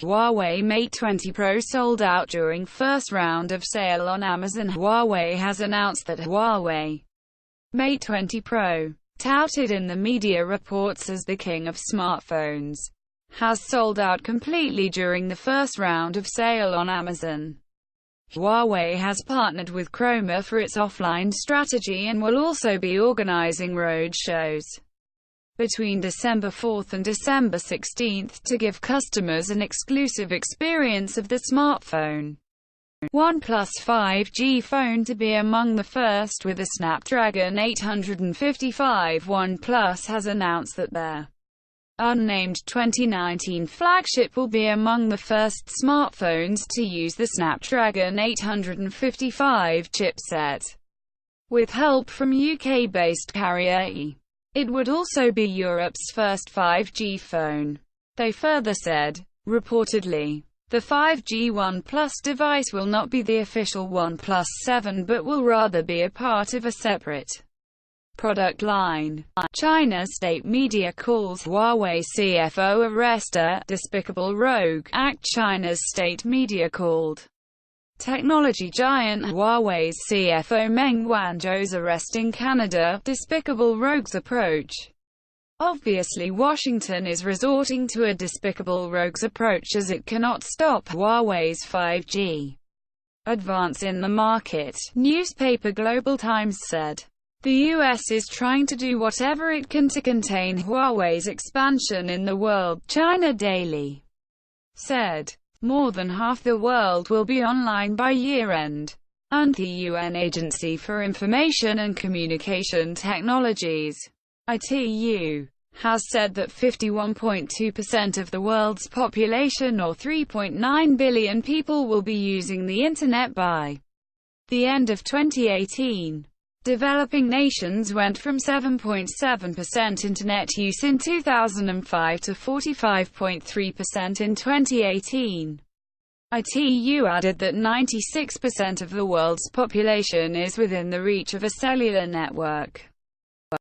Huawei Mate 20 Pro sold out during first round of sale on Amazon. Huawei has announced that Huawei Mate 20 Pro, touted in the media reports as the king of smartphones, has sold out completely during the first round of sale on Amazon. Huawei has partnered with Chroma for its offline strategy and will also be organizing road shows between December 4th and December 16th to give customers an exclusive experience of the smartphone. OnePlus 5G phone to be among the first with a Snapdragon 855. OnePlus has announced that their unnamed 2019 flagship will be among the first smartphones to use the Snapdragon 855 chipset, with help from UK-based carrier E. It would also be Europe's first 5G phone, they further said. Reportedly, the 5G OnePlus device will not be the official OnePlus 7 but will rather be a part of a separate product line. China's state media calls Huawei CFO arrest a despicable rogue act. China's state media called technology giant Huawei's CFO Meng Wanzhou's arrest in Canada despicable rogue's approach. Obviously, Washington is resorting to a despicable rogue's approach as it cannot stop Huawei's 5G advance in the market, newspaper Global Times said. The US is trying to do whatever it can to contain Huawei's expansion in the world, China Daily said. More than half the world will be online by year-end, and the UN Agency for Information and Communication Technologies, ITU, has said that 51.2% of the world's population, or 3.9 billion people, will be using the Internet by the end of 2018. Developing nations went from 7.7% Internet use in 2005 to 45.3% in 2018. ITU added that 96% of the world's population is within the reach of a cellular network.